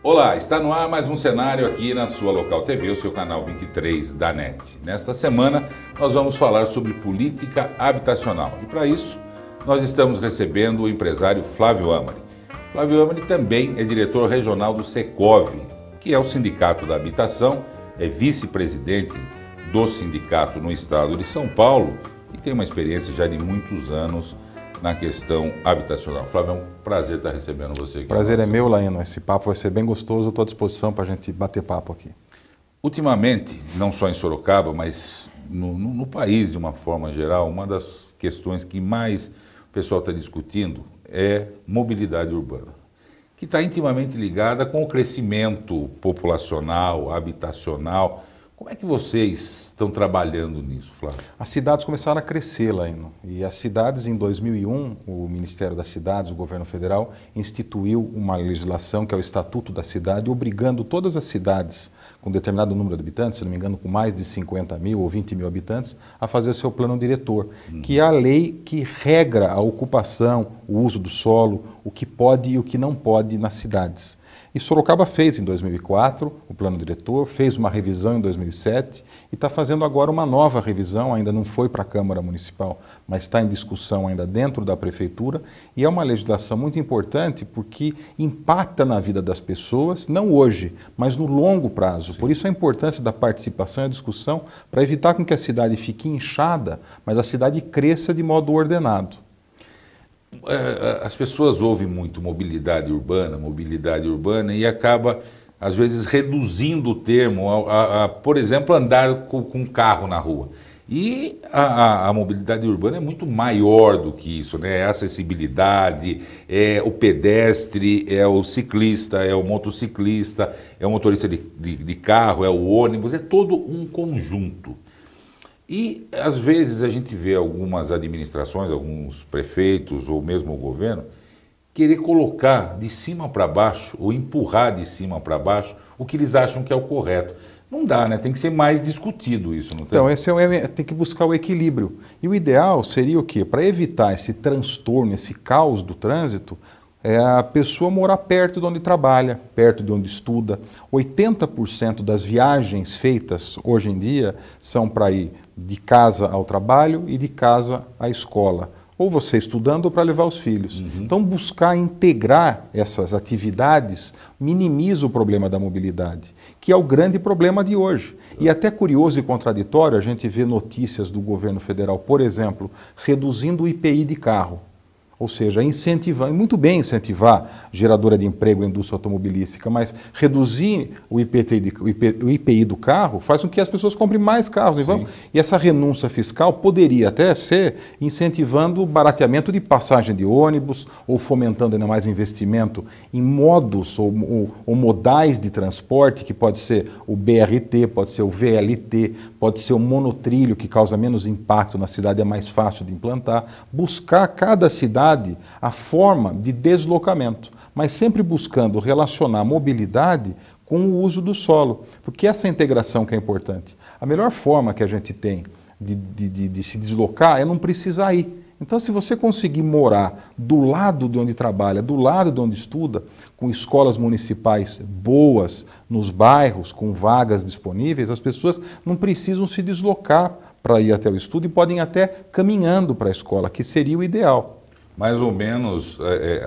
Olá, está no ar mais um cenário aqui na sua Local TV, o seu canal 23 da NET. Nesta semana nós vamos falar sobre política habitacional e para isso nós estamos recebendo o empresário Flávio Amari. Flávio Amari também é diretor regional do Secov, que é o Sindicato da Habitação, é vice-presidente do sindicato no estado de São Paulo e tem uma experiência já de muitos anos na questão habitacional. Flávio, é um prazer estar recebendo você aqui. Prazer é meu, Laino. Esse papo vai ser bem gostoso. Eu estou à disposição para a gente bater papo aqui. Ultimamente, não só em Sorocaba, mas no país de uma forma geral, uma das questões que mais o pessoal está discutindo é mobilidade urbana, que está intimamente ligada com o crescimento populacional, habitacional. Como é que vocês estão trabalhando nisso, Flávio? As cidades começaram a crescer, Laino. E as cidades, em 2001, o Ministério das Cidades, o governo federal, instituiu uma legislação que é o Estatuto da Cidade, obrigando todas as cidades com determinado número de habitantes, se não me engano, com mais de 50 mil ou 20 mil habitantes, a fazer o seu plano diretor, que é a lei que regra a ocupação, o uso do solo, o que pode e o que não pode nas cidades. E Sorocaba fez em 2004 o plano diretor, fez uma revisão em 2007 e está fazendo agora uma nova revisão, ainda não foi para a Câmara Municipal, mas está em discussão ainda dentro da Prefeitura e é uma legislação muito importante porque impacta na vida das pessoas, não hoje, mas no longo prazo. Sim. Por isso a importância da participação e a discussão para evitar com que a cidade fique inchada, mas a cidade cresça de modo ordenado. As pessoas ouvem muito mobilidade urbana e acaba, às vezes, reduzindo o termo por exemplo, andar com carro na rua. E a mobilidade urbana é muito maior do que isso, né? É a acessibilidade, é o pedestre, é o ciclista, é o motociclista, é o motorista de carro, é o ônibus, é todo um conjunto. E, às vezes, a gente vê algumas administrações, alguns prefeitos ou mesmo o governo, querer colocar de cima para baixo ou empurrar de cima para baixo o que eles acham que é o correto. Não dá, né? Tem que ser mais discutido isso, não tem? Então, tem que buscar o equilíbrio. E o ideal seria o quê? Para evitar esse transtorno, esse caos do trânsito, é a pessoa morar perto de onde trabalha, perto de onde estuda. 80% das viagens feitas hoje em dia são para ir de casa ao trabalho e de casa à escola. Ou você estudando ou para levar os filhos. Então, buscar integrar essas atividades minimiza o problema da mobilidade, que é o grande problema de hoje. E até curioso e contraditório, a gente vê notícias do governo federal, por exemplo, reduzindo o IPI de carro. Ou seja, incentivar, muito bem incentivar geradora de emprego e indústria automobilística, mas reduzir o IPI do carro faz com que as pessoas comprem mais carros. Então, e essa renúncia fiscal poderia até ser incentivando o barateamento de passagem de ônibus ou fomentando ainda mais investimento em modos ou modais de transporte, que pode ser o BRT, pode ser o VLT, pode ser o monotrilho, que causa menos impacto na cidade, é mais fácil de implantar. Buscar cada cidade a forma de deslocamento, mas sempre buscando relacionar a mobilidade com o uso do solo, porque essa integração que é importante. A melhor forma que a gente tem de se deslocar é não precisar ir. Então, se você conseguir morar do lado de onde trabalha, do lado de onde estuda, com escolas municipais boas nos bairros, com vagas disponíveis, as pessoas não precisam se deslocar para ir até o estudo e podem até caminhando para a escola, que seria o ideal. Mais ou menos,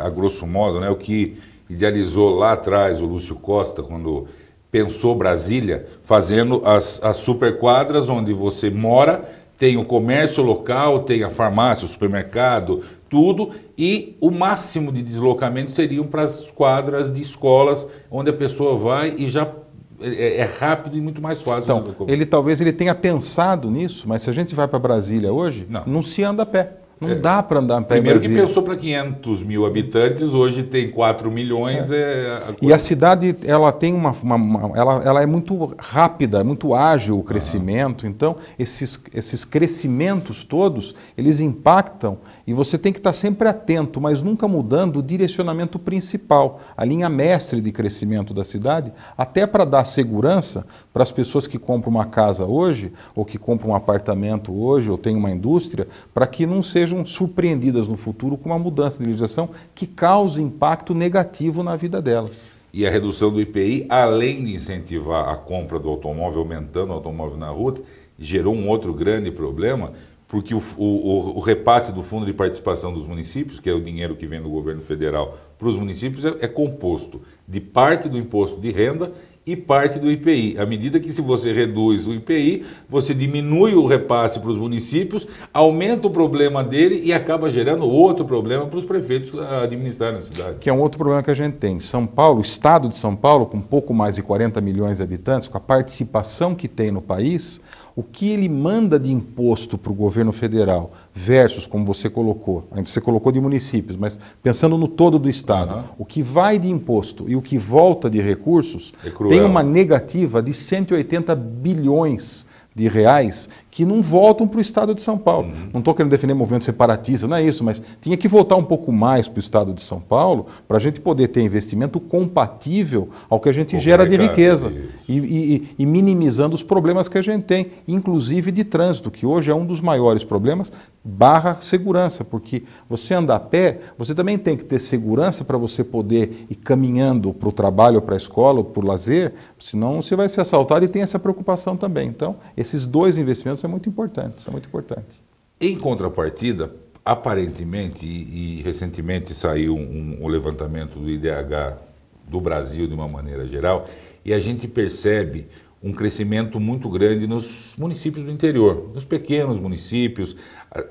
a grosso modo, né, o que idealizou lá atrás o Lúcio Costa, quando pensou Brasília, fazendo as superquadras onde você mora, tem o comércio local, tem a farmácia, o supermercado, tudo, e o máximo de deslocamento seriam para as quadras de escolas, onde a pessoa vai e já é rápido e muito mais fácil. Então, talvez ele tenha pensado nisso, mas se a gente vai para Brasília hoje, não se anda a pé. Não dá para andar em pé. Primeiro que pensou para 500 mil habitantes, hoje tem 4 milhões. E a cidade, ela tem ela é muito rápida, muito ágil o crescimento. Então, esses crescimentos todos, eles impactam e você tem que estar sempre atento, mas nunca mudando o direcionamento principal, a linha mestre de crescimento da cidade, até para dar segurança para as pessoas que compram uma casa hoje, ou que compram um apartamento hoje, ou têm uma indústria, para que não sejam surpreendidas no futuro com uma mudança de legislação que cause impacto negativo na vida delas. E a redução do IPI, além de incentivar a compra do automóvel, aumentando o automóvel na rua, gerou um outro grande problema, porque o repasse do Fundo de Participação dos Municípios, que é o dinheiro que vem do governo federal para os municípios, é composto de parte do imposto de renda e parte do IPI. À medida que, se você reduz o IPI, você diminui o repasse para os municípios, aumenta o problema dele e acaba gerando outro problema para os prefeitos administrarem a cidade. Que é um outro problema que a gente tem. São Paulo, o estado de São Paulo, com pouco mais de 40 milhões de habitantes, com a participação que tem no país, o que ele manda de imposto para o governo federal versus, como você colocou de municípios, mas pensando no todo do estado, o que vai de imposto e o que volta de recursos tem uma negativa de 180 bilhões de reais que não voltam para o estado de São Paulo. Não estou querendo defender movimento separatista, não é isso, mas tinha que voltar um pouco mais para o estado de São Paulo para a gente poder ter investimento compatível ao que a gente gera de riqueza e minimizando os problemas que a gente tem, inclusive de trânsito, que hoje é um dos maiores problemas, / segurança, porque você andar a pé, você também tem que ter segurança para você poder ir caminhando para o trabalho, para a escola, ou para o lazer, senão você vai ser assaltado e tem essa preocupação também. Então, esses dois investimentos são muito importantes, Em contrapartida, aparentemente, e recentemente saiu um levantamento do IDH do Brasil de uma maneira geral, e a gente percebe um crescimento muito grande nos municípios do interior, nos pequenos municípios.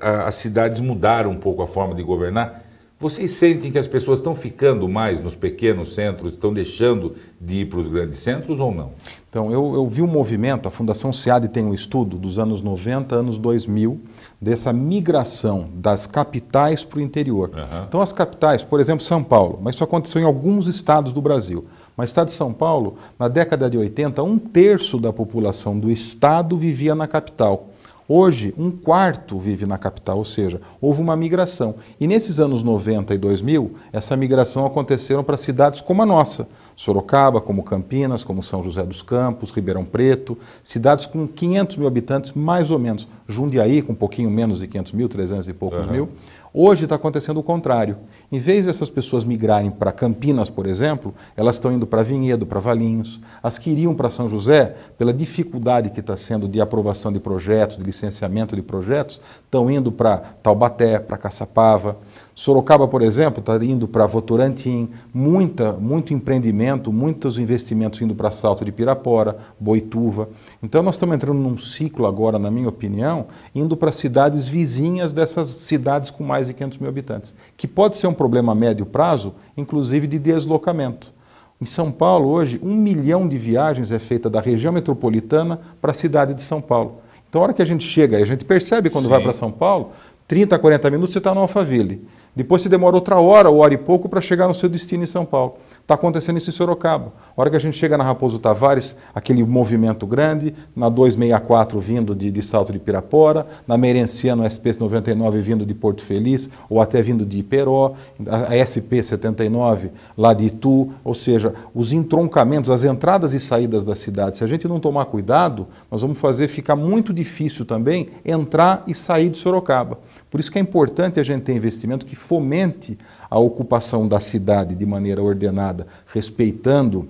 As cidades mudaram um pouco a forma de governar. Vocês sentem que as pessoas estão ficando mais nos pequenos centros, estão deixando de ir para os grandes centros ou não? Então, eu vi um movimento, a Fundação SEAD tem um estudo dos anos 90, anos 2000, dessa migração das capitais para o interior. Então, as capitais, por exemplo, São Paulo, mas isso aconteceu em alguns estados do Brasil. Mas o estado de São Paulo, na década de 80, 1/3 da população do estado vivia na capital. Hoje, 1/4 vive na capital, ou seja, houve uma migração. E nesses anos 90 e 2000, essa migração aconteceu para cidades como a nossa, Sorocaba, como Campinas, como São José dos Campos, Ribeirão Preto, cidades com 500 mil habitantes, mais ou menos. Jundiaí, com um pouquinho menos de 500 mil, 300 e poucos mil. Hoje está acontecendo o contrário. Em vez dessas pessoas migrarem para Campinas, por exemplo, elas estão indo para Vinhedo, para Valinhos. As que iriam para São José, pela dificuldade que está sendo de aprovação de projetos, de licenciamento de projetos, estão indo para Taubaté, para Caçapava. Sorocaba, por exemplo, está indo para Votorantim, muito empreendimento, muitos investimentos indo para Salto de Pirapora, Boituva. Então nós estamos entrando num ciclo agora, na minha opinião, indo para cidades vizinhas dessas cidades com mais de 500 mil habitantes, que pode ser um problema a médio prazo, inclusive de deslocamento. Em São Paulo, hoje, 1 milhão de viagens é feita da região metropolitana para a cidade de São Paulo. Então, a hora que a gente chega, e a gente percebe quando vai para São Paulo, 30 a 40 minutos você está no Alphaville. Depois você demora outra hora, ou hora e pouco, para chegar no seu destino em São Paulo. Está acontecendo isso em Sorocaba. A hora que a gente chega na Raposo Tavares, aquele movimento grande, na 264 vindo de Salto de Pirapora, na Merenciano SP 99 vindo de Porto Feliz, ou até vindo de Iperó, a SP 79 lá de Itu, ou seja, os entroncamentos, as entradas e saídas da cidade. Se a gente não tomar cuidado, nós vamos fazer ficar muito difícil também entrar e sair de Sorocaba. Por isso que é importante a gente ter investimento que fomente a ocupação da cidade de maneira ordenada, respeitando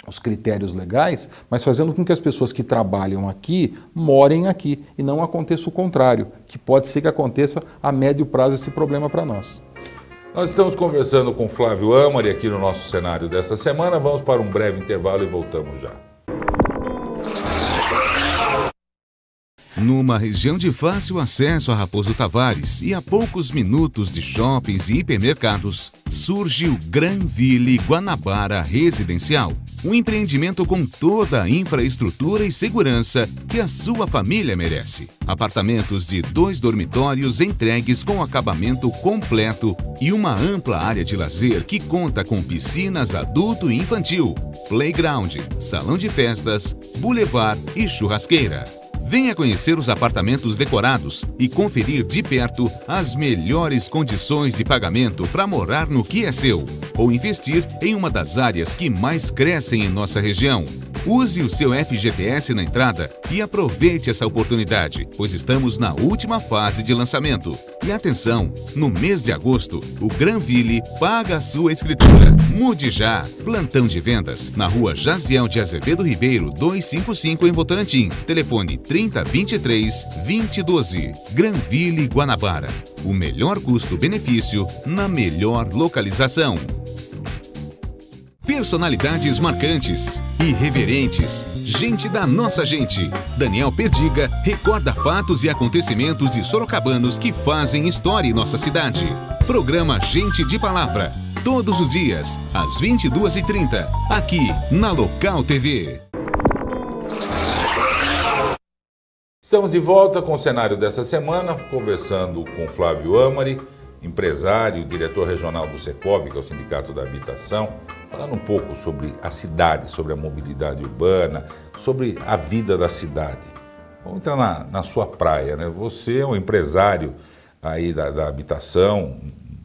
os critérios legais, mas fazendo com que as pessoas que trabalham aqui morem aqui e não aconteça o contrário, que pode ser que aconteça a médio prazo esse problema para nós. Nós estamos conversando com Flávio Amari aqui no nosso cenário desta semana. Vamos para um breve intervalo e voltamos já. Numa região de fácil acesso a Raposo Tavares e a poucos minutos de shoppings e hipermercados, surge o Granville Guanabara Residencial. Um empreendimento com toda a infraestrutura e segurança que a sua família merece. Apartamentos de 2 dormitórios entregues com acabamento completo e uma ampla área de lazer que conta com piscinas adulto e infantil, playground, salão de festas, boulevard e churrasqueira. Venha conhecer os apartamentos decorados e conferir de perto as melhores condições de pagamento para morar no que é seu ou investir em uma das áreas que mais crescem em nossa região. Use o seu FGTS na entrada e aproveite essa oportunidade, pois estamos na última fase de lançamento. E atenção, no mês de agosto, o Granville paga a sua escritura. Mude já! Plantão de vendas na rua Jaziel de Azevedo Ribeiro, 255 em Votorantim. Telefone 3023-2012. Granville, Guanabara. O melhor custo-benefício na melhor localização. Personalidades marcantes, irreverentes, gente da nossa gente. Daniel Perdiga recorda fatos e acontecimentos de sorocabanos que fazem história em nossa cidade. Programa Gente de Palavra, todos os dias, às 22h30, aqui na Local TV. Estamos de volta com o cenário dessa semana, conversando com Flávio Amari, empresário, diretor regional do Secob, que é o Sindicato da Habitação, falando um pouco sobre a cidade, sobre a mobilidade urbana, sobre a vida da cidade. Vamos entrar na sua praia, né? Você é um empresário aí da habitação,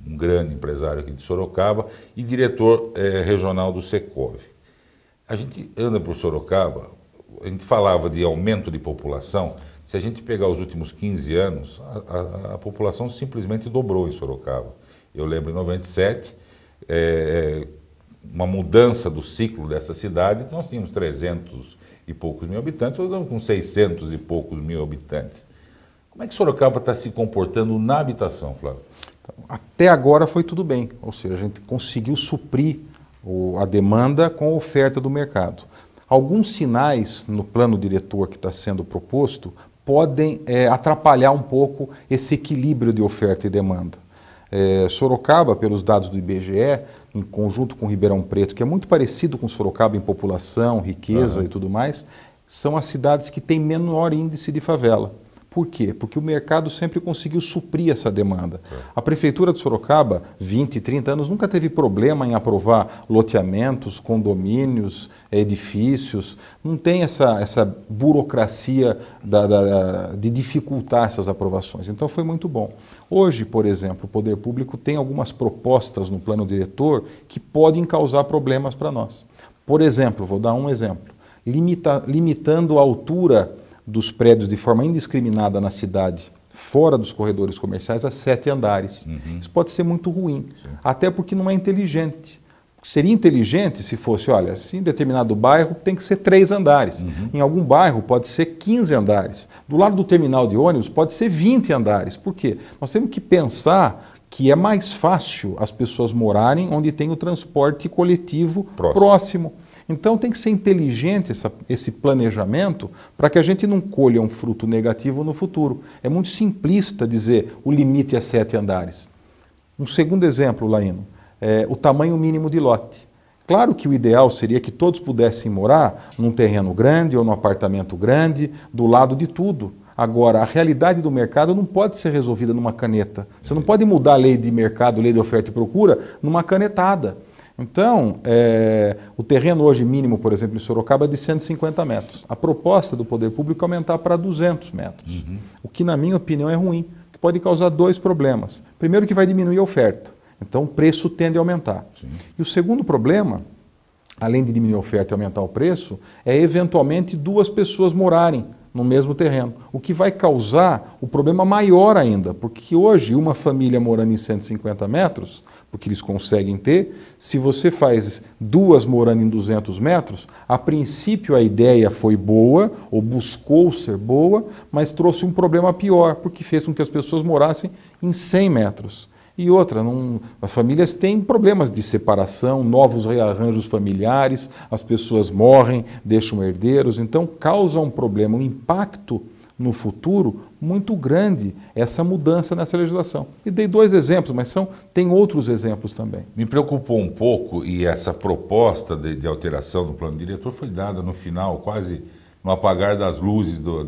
um grande empresário aqui de Sorocaba e diretor regional do Secob. A gente anda por Sorocaba, a gente falava de aumento de população. Se a gente pegar os últimos 15 anos, a população simplesmente dobrou em Sorocaba. Eu lembro em 97, uma mudança do ciclo dessa cidade, nós tínhamos 300 e poucos mil habitantes, hoje estamos com 600 e poucos mil habitantes. Como é que Sorocaba está se comportando na habitação, Flávio? Até agora foi tudo bem, ou seja, a gente conseguiu suprir a demanda com a oferta do mercado. Alguns sinais no plano diretor que está sendo proposto podem atrapalhar um pouco esse equilíbrio de oferta e demanda. Sorocaba, pelos dados do IBGE, em conjunto com Ribeirão Preto, que é muito parecido com Sorocaba em população, riqueza e tudo mais, são as cidades que têm menor índice de favela. Por quê? Porque o mercado sempre conseguiu suprir essa demanda. A Prefeitura de Sorocaba, 20, 30 anos, nunca teve problema em aprovar loteamentos, condomínios, edifícios. Não tem essa burocracia de dificultar essas aprovações. Então foi muito bom. Hoje, por exemplo, o Poder Público tem algumas propostas no plano diretor que podem causar problemas para nós. Por exemplo, vou dar um exemplo. Limitando a altura dos prédios de forma indiscriminada na cidade, fora dos corredores comerciais, a 7 andares. Isso pode ser muito ruim, até porque não é inteligente. Seria inteligente se fosse, olha, assim, em determinado bairro tem que ser 3 andares. Em algum bairro pode ser 15 andares. Do lado do terminal de ônibus pode ser 20 andares. Por quê? Nós temos que pensar que é mais fácil as pessoas morarem onde tem o transporte coletivo próximo. Então tem que ser inteligente esse planejamento para que a gente não colha um fruto negativo no futuro. É muito simplista dizer o limite é 7 andares. Um segundo exemplo, Laíno, o tamanho mínimo de lote. Claro que o ideal seria que todos pudessem morar num terreno grande ou num apartamento grande, do lado de tudo. Agora, a realidade do mercado não pode ser resolvida numa caneta. Você não pode mudar a lei de mercado, lei de oferta e procura, numa canetada. Então, o terreno hoje mínimo, por exemplo, em Sorocaba é de 150 metros. A proposta do Poder Público é aumentar para 200 metros, o que, na minha opinião, é ruim, que pode causar 2 problemas. Primeiro, que vai diminuir a oferta, então o preço tende a aumentar. E o segundo problema, além de diminuir a oferta e aumentar o preço, é eventualmente 2 pessoas morarem no mesmo terreno, o que vai causar o problema maior ainda, porque hoje uma família morando em 150 metros, porque eles conseguem ter, se você faz 2 morando em 200 metros, a princípio a ideia foi boa, ou buscou ser boa, mas trouxe um problema pior, porque fez com que as pessoas morassem em 100 metros. E outra, as famílias têm problemas de separação, novos rearranjos familiares, as pessoas morrem, deixam herdeiros, então causa um problema, um impacto no futuro muito grande essa mudança nessa legislação. E dei 2 exemplos, mas tem outros exemplos também. Me preocupou um pouco, e essa proposta de alteração do plano diretor foi dada no final, quase no apagar das luzes do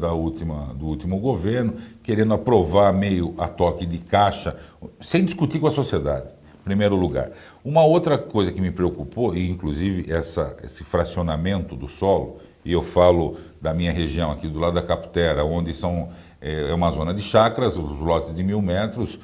último governo, querendo aprovar meio a toque de caixa, sem discutir com a sociedade, em primeiro lugar. Uma outra coisa que me preocupou, e inclusive esse fracionamento do solo, e eu falo da minha região aqui do lado da Caputera, onde é uma zona de chácaras, os lotes de 1000 metros,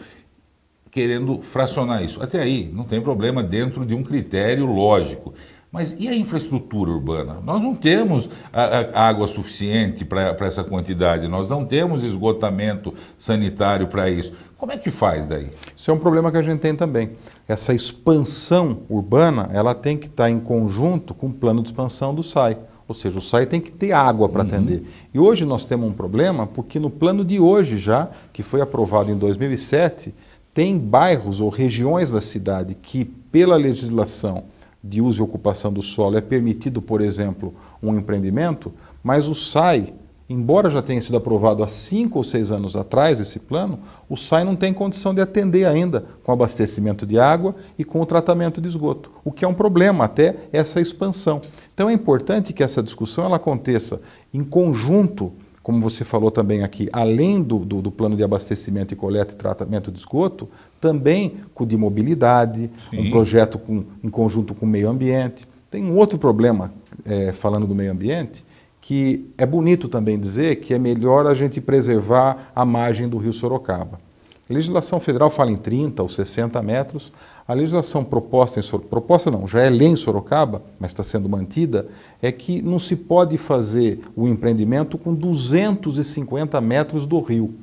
querendo fracionar isso. Até aí, não tem problema dentro de um critério lógico. Mas e a infraestrutura urbana? Nós não temos a água suficiente para essa quantidade, nós não temos esgotamento sanitário para isso. Como é que faz daí? Isso é um problema que a gente tem também. Essa expansão urbana, ela tem que estar em conjunto com o plano de expansão do SAI. Ou seja, o SAI tem que ter água para atender. E hoje nós temos um problema porque no plano de hoje já, que foi aprovado em 2007, tem bairros ou regiões da cidade que, pela legislação de uso e ocupação do solo, é permitido, por exemplo, um empreendimento, mas o SAI, embora já tenha sido aprovado há 5 ou 6 anos atrás esse plano, o SAI não tem condição de atender ainda com o abastecimento de água e com o tratamento de esgoto, o que é um problema até essa expansão. Então é importante que essa discussão ela aconteça em conjunto, como você falou também aqui, além do plano de abastecimento e coleta e tratamento de esgoto, também com o de mobilidade, um projeto em conjunto com o meio ambiente. Tem um outro problema, falando do meio ambiente, que é bonito também dizer que é melhor a gente preservar a margem do rio Sorocaba. A legislação federal fala em 30 ou 60 metros. A legislação proposta já é lei em Sorocaba, mas está sendo mantida, é que não se pode fazer o empreendimento com 250 metros do rio.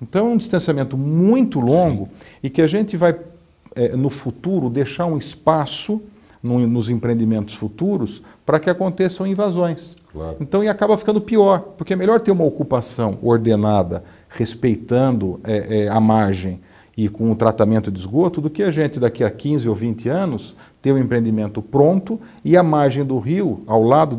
Então é um distanciamento muito longo e que a gente vai, no futuro, deixar um espaço nos empreendimentos futuros para que aconteçam invasões. Claro. Então, e acaba ficando pior, porque é melhor ter uma ocupação ordenada, respeitando a margem e com o tratamento de esgoto, do que a gente daqui a 15 ou 20 anos ter um empreendimento pronto e a margem do rio, ao lado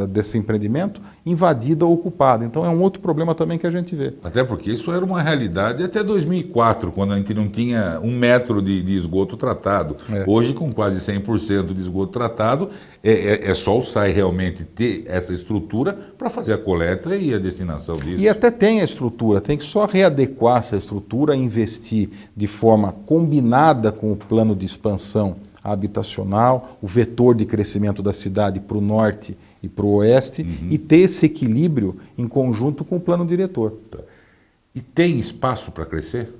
desse empreendimento, invadida ou ocupada. Então é um outro problema também que a gente vê. Até porque isso era uma realidade até 2004, quando a gente não tinha 1 metro de esgoto tratado. Hoje, com quase 100% de esgoto tratado, é só o SAI realmente ter essa estrutura para fazer a coleta e a destinação disso. E até tem a estrutura, tem que só readequar essa estrutura, investir de forma combinada com o plano de expansão habitacional, o vetor de crescimento da cidade para o norte e para o oeste, e ter esse equilíbrio em conjunto com o plano diretor. Tá. E tem espaço para crescer?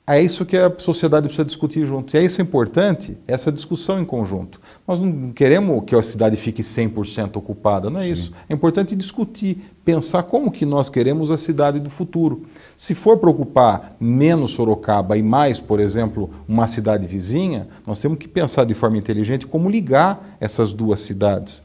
É isso que a sociedade precisa discutir junto. E é isso importante, essa discussão em conjunto. Nós não queremos que a cidade fique 100% ocupada, não é isso. É importante discutir, pensar como que nós queremos a cidade do futuro. Se for para ocupar menos Sorocaba e mais, por exemplo, uma cidade vizinha, nós temos que pensar de forma inteligente como ligar essas duas cidades,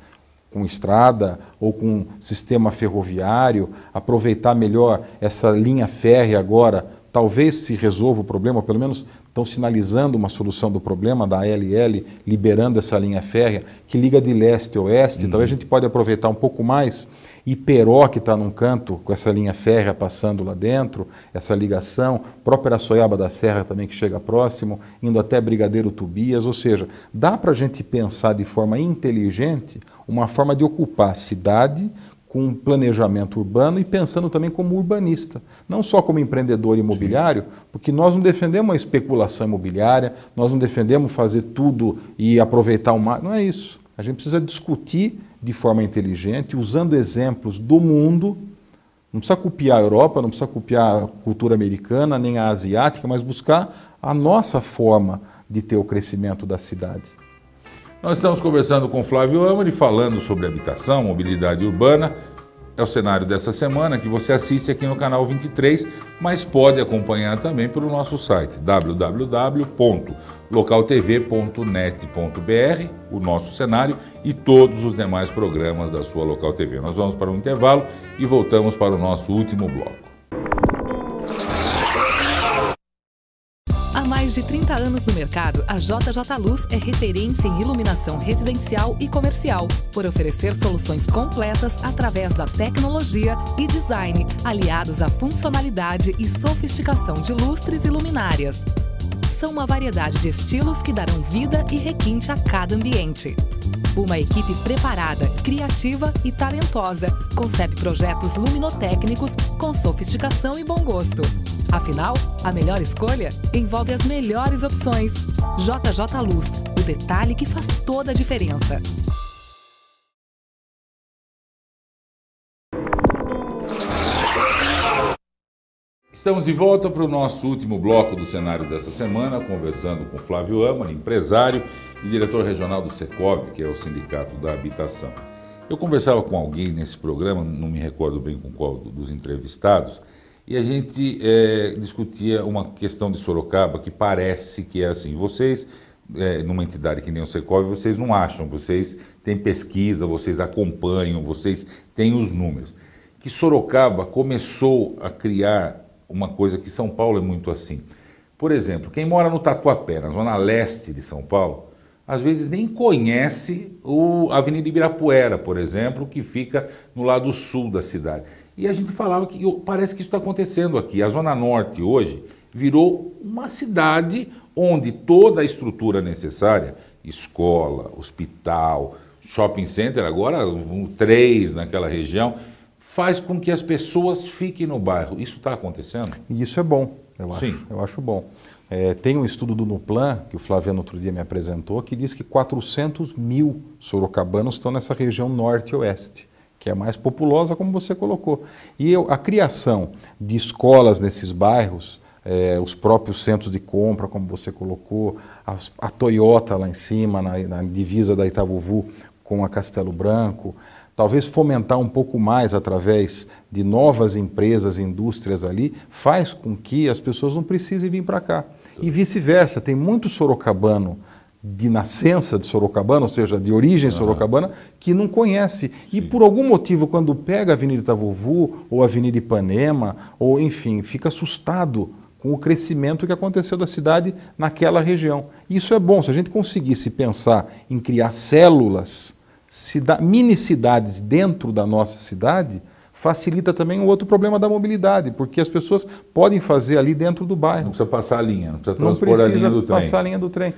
com estrada ou com sistema ferroviário, aproveitar melhor essa linha férrea agora. Talvez se resolva o problema, ou pelo menos estão sinalizando uma solução do problema da ALL, liberando essa linha férrea que liga de leste a oeste. Talvez a gente pode aproveitar um pouco mais Iperó, que está num canto, com essa linha férrea passando lá dentro, essa ligação, própria Araçoiaba da Serra também que chega próximo, indo até Brigadeiro Tobias, ou seja, dá para a gente pensar de forma inteligente uma forma de ocupar a cidade com um planejamento urbano e pensando também como urbanista, não só como empreendedor imobiliário, porque nós não defendemos a especulação imobiliária, nós não defendemos fazer tudo e aproveitar o mar, não é isso. A gente precisa discutir de forma inteligente, usando exemplos do mundo, não precisa copiar a Europa, não precisa copiar a cultura americana, nem a asiática, mas buscar a nossa forma de ter o crescimento da cidade. Nós estamos conversando com Flávio Amari, falando sobre habitação, mobilidade urbana. É o cenário dessa semana que você assiste aqui no canal 23, mas pode acompanhar também pelo nosso site www.localtv.net.br, o nosso cenário e todos os demais programas da sua Local TV. Nós vamos para um intervalo e voltamos para o nosso último bloco. Há mais de 30 anos no mercado, a JJ Luz é referência em iluminação residencial e comercial, por oferecer soluções completas através da tecnologia e design, aliados à funcionalidade e sofisticação de lustres e luminárias. São uma variedade de estilos que darão vida e requinte a cada ambiente. Uma equipe preparada, criativa e talentosa concebe projetos luminotécnicos com sofisticação e bom gosto. Afinal, a melhor escolha envolve as melhores opções. JJ Luz, o detalhe que faz toda a diferença. Estamos de volta para o nosso último bloco do cenário dessa semana, conversando com Flávio Amari, empresário e diretor regional do Secov, que é o Sindicato da Habitação. Eu conversava com alguém nesse programa, não me recordo bem com qual dos entrevistados, e a gente discutia uma questão de Sorocaba que parece que é assim. Vocês, numa entidade que nem o Secov, vocês não acham, vocês têm pesquisa, vocês acompanham, vocês têm os números. Que Sorocaba começou a criar uma coisa que São Paulo é muito assim. Por exemplo, quem mora no Tatuapé, na zona leste de São Paulo, às vezes nem conhece a Avenida Ibirapuera, por exemplo, que fica no lado sul da cidade. E a gente falava que parece que isso está acontecendo aqui. A Zona Norte hoje virou uma cidade onde toda a estrutura necessária, escola, hospital, shopping center, agora 3 naquela região, faz com que as pessoas fiquem no bairro. Isso está acontecendo? E isso é bom, eu acho. Sim. Eu acho bom. Tem um estudo do Nuplan, que o Flaviano outro dia me apresentou, que diz que 400 mil sorocabanos estão nessa região norte e oeste, que é mais populosa, como você colocou. E a criação de escolas nesses bairros, os próprios centros de compra, como você colocou, a Toyota lá em cima, na divisa da Itavuvu com a Castelo Branco, talvez fomentar um pouco mais através de novas empresas, indústrias ali, faz com que as pessoas não precisem vir para cá. E vice-versa, tem muito sorocabano de nascença de sorocabano, ou seja, de origem sorocabana, que não conhece. E por algum motivo, quando pega a Avenida Itavuvu ou a Avenida Ipanema, ou enfim, fica assustado com o crescimento que aconteceu da cidade naquela região. Isso é bom, se a gente conseguisse pensar em criar células, mini cidades dentro da nossa cidade, facilita também o outro problema da mobilidade, porque as pessoas podem fazer ali dentro do bairro. Não precisa passar a linha, não precisa transpor a linha do trem. Não precisa passar a linha do trem.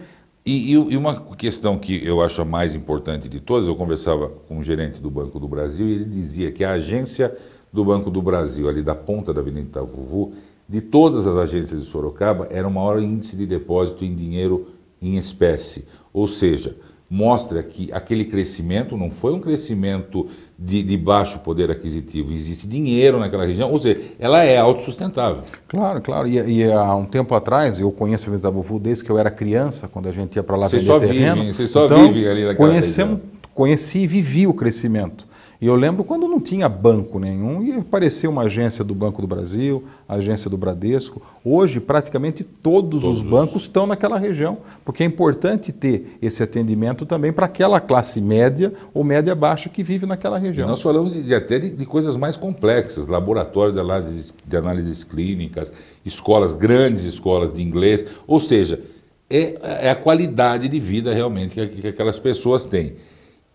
E uma questão que eu acho a mais importante de todas, eu conversava com um gerente do Banco do Brasil e ele dizia que a agência do Banco do Brasil, ali da ponta da Avenida Itavuvu, de todas as agências de Sorocaba, era o maior índice de depósito em dinheiro em espécie. Ou seja, mostra que aquele crescimento não foi um crescimento de baixo poder aquisitivo, existe dinheiro naquela região, ou seja, ela é autossustentável. Claro, claro. E há um tempo atrás, eu conheço a Avenida Itavuvu desde que eu era criança, quando a gente ia para lá vender terreno. Vocês só vivem ali naquela região. Conheci e vivi o crescimento. E eu lembro quando não tinha banco nenhum e apareceu uma agência do Banco do Brasil, a agência do Bradesco. Hoje, praticamente todos os bancos estão naquela região, porque é importante ter esse atendimento também para aquela classe média ou média baixa que vive naquela região. E nós falamos até de coisas mais complexas, laboratório de análises clínicas, escolas, grandes escolas de inglês, ou seja, é a qualidade de vida realmente que aquelas pessoas têm.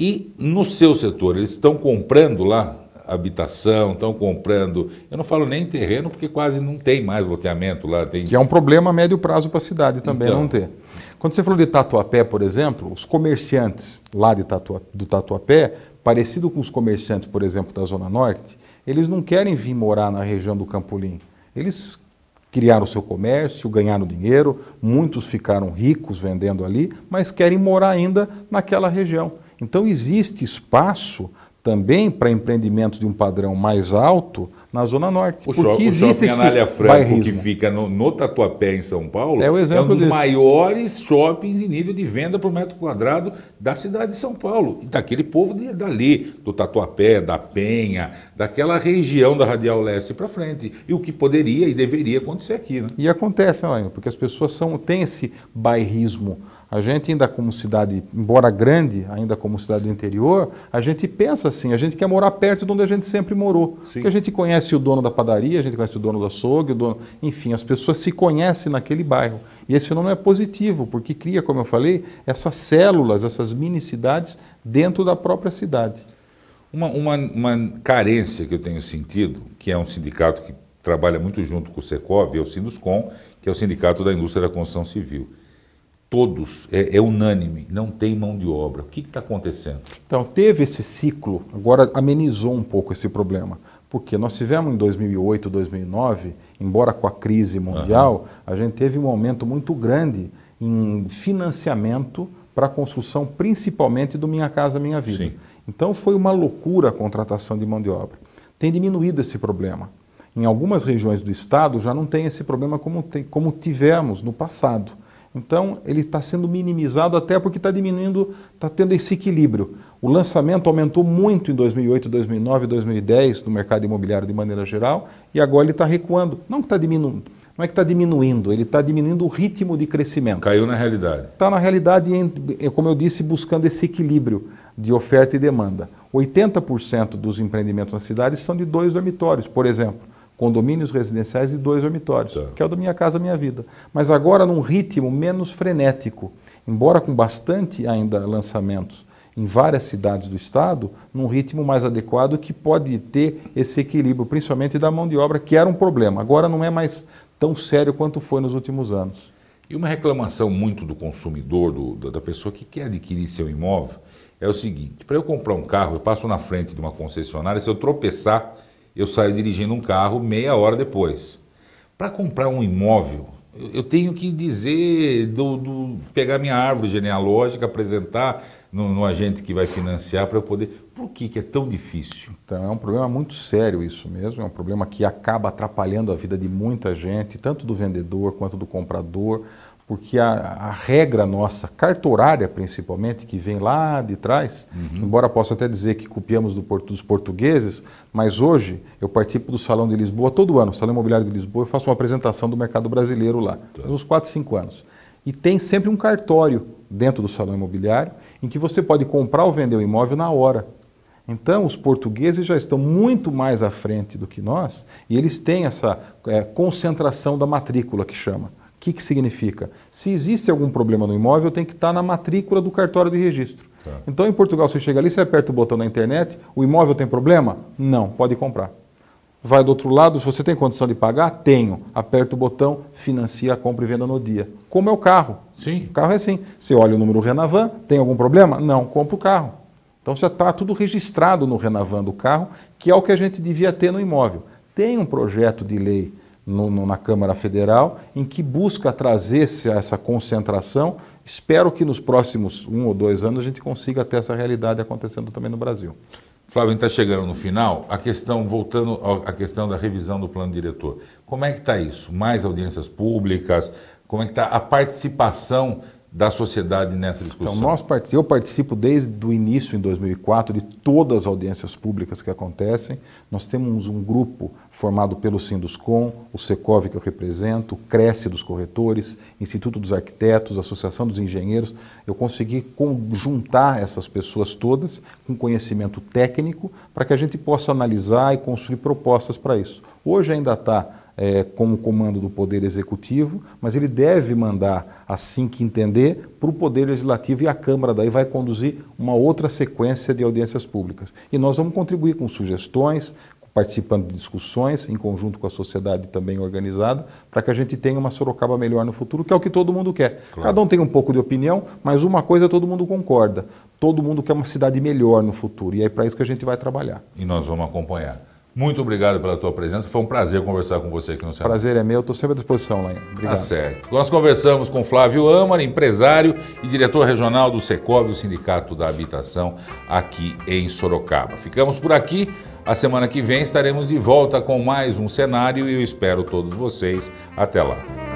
E no seu setor, eles estão comprando lá habitação, estão comprando... Eu não falo nem terreno, porque quase não tem mais loteamento lá. Que é um problema a médio prazo para a cidade também, então, não ter. Quando você falou de Tatuapé, por exemplo, os comerciantes lá do Tatuapé, parecido com os comerciantes, por exemplo, da Zona Norte, eles não querem vir morar na região do Campolim. Eles criaram o seu comércio, ganharam dinheiro, muitos ficaram ricos vendendo ali, mas querem morar ainda naquela região. Então existe espaço também para empreendimentos de um padrão mais alto na Zona Norte. O shopping Anália Franco, que fica no Tatuapé, em São Paulo, é um dos maiores shoppings em nível de venda por metro quadrado da cidade de São Paulo. E daquele povo dali, do Tatuapé, da Penha, daquela região da Radial Leste para frente. E o que poderia e deveria acontecer aqui, né? E acontece, né, porque as pessoas têm esse bairrismo. A gente ainda como cidade, embora grande, ainda como cidade do interior, a gente pensa assim, a gente quer morar perto de onde a gente sempre morou. Sim. Porque a gente conhece o dono da padaria, a gente conhece o dono do açougue, enfim, as pessoas se conhecem naquele bairro. E esse fenômeno é positivo, porque cria, como eu falei, essas células, essas mini-cidades dentro da própria cidade. Uma carência que eu tenho sentido, que é um sindicato que trabalha muito junto com o Secov, é o Sinduscom, que é o Sindicato da Indústria da Construção Civil. Todos, é unânime, não tem mão de obra. O que está acontecendo? Então, teve esse ciclo, agora amenizou um pouco esse problema, porque nós tivemos em 2008, 2009, embora com a crise mundial, a gente teve um aumento muito grande em financiamento para a construção, principalmente do Minha Casa Minha Vida. Sim. Então, foi uma loucura a contratação de mão de obra. Tem diminuído esse problema. Em algumas regiões do estado já não tem esse problema como tivemos no passado. Então, ele está sendo minimizado até porque está diminuindo, está tendo esse equilíbrio. O lançamento aumentou muito em 2008, 2009, 2010 no mercado imobiliário de maneira geral e agora ele está recuando. Não que está diminuindo, não é que está diminuindo, ele está diminuindo o ritmo de crescimento. Caiu na realidade. Está na realidade, como eu disse, buscando esse equilíbrio de oferta e demanda. 80% dos empreendimentos na cidade são de 2 dormitórios, por exemplo. Condomínios residenciais de 2 dormitórios, que é o da Minha Casa Minha Vida. Mas agora num ritmo menos frenético, embora com bastante ainda lançamentos em várias cidades do estado, num ritmo mais adequado que pode ter esse equilíbrio, principalmente da mão de obra, que era um problema. Agora não é mais tão sério quanto foi nos últimos anos. E uma reclamação muito do consumidor, da pessoa que quer adquirir seu imóvel, é o seguinte: para eu comprar um carro, eu passo na frente de uma concessionária, se eu tropeçar, eu saio dirigindo um carro meia hora depois. Para comprar um imóvel, eu tenho que dizer, pegar minha árvore genealógica, apresentar no agente que vai financiar para eu poder... Por que é tão difícil? Então, é um problema muito sério isso mesmo, é um problema que acaba atrapalhando a vida de muita gente, tanto do vendedor quanto do comprador, porque a regra nossa, cartorária principalmente, que vem lá de trás, embora possa até dizer que copiamos dos portugueses, mas hoje eu participo do Salão de Lisboa todo ano, Salão Imobiliário de Lisboa, eu faço uma apresentação do mercado brasileiro lá, uns 4, 5 anos. E tem sempre um cartório dentro do Salão Imobiliário, em que você pode comprar ou vender o imóvel na hora. Então, os portugueses já estão muito mais à frente do que nós, e eles têm essa concentração da matrícula, que chama. O que significa? Se existe algum problema no imóvel, tem que estar na matrícula do cartório de registro. Então, em Portugal, você chega ali, você aperta o botão na internet, o imóvel tem problema? Não, pode comprar. Vai do outro lado, se você tem condição de pagar? Tenho. Aperta o botão, financia a compra e venda no dia. Como é o carro. Sim. O carro é assim. Você olha o número Renavan, tem algum problema? Não, compra o carro. Então, já está tudo registrado no Renavan do carro, que é o que a gente devia ter no imóvel. Tem um projeto de lei na Câmara Federal, em que busca trazer essa concentração. Espero que nos próximos 1 ou 2 anos a gente consiga ter essa realidade acontecendo também no Brasil. Flávio, a gente está chegando no final. Voltando à questão da revisão do plano diretor. Como é que está isso? Mais audiências públicas? Como é que está a participação da sociedade nessa discussão? Então, eu participo desde o início, em 2004, de todas as audiências públicas que acontecem. Nós temos um grupo formado pelo Sinduscom, o Secov que eu represento, o Cresce dos corretores, Instituto dos Arquitetos, Associação dos Engenheiros. Eu consegui conjuntar essas pessoas todas com conhecimento técnico para que a gente possa analisar e construir propostas para isso. Hoje ainda está como comando do Poder Executivo, mas ele deve mandar, assim que entender, para o Poder Legislativo, e a Câmara daí vai conduzir uma outra sequência de audiências públicas. E nós vamos contribuir com sugestões, participando de discussões, em conjunto com a sociedade também organizada, para que a gente tenha uma Sorocaba melhor no futuro, que é o que todo mundo quer. Claro. Cada um tem um pouco de opinião, mas uma coisa todo mundo concorda. Todo mundo quer uma cidade melhor no futuro, e é para isso que a gente vai trabalhar. E nós vamos acompanhar. Muito obrigado pela tua presença, foi um prazer conversar com você aqui no Senado. Prazer é meu, estou sempre à disposição, Laine. Obrigado. Tá certo. Nós conversamos com Flávio Amar, empresário e diretor regional do Secov, o Sindicato da Habitação, aqui em Sorocaba. Ficamos por aqui, a semana que vem estaremos de volta com mais um cenário e eu espero todos vocês. Até lá.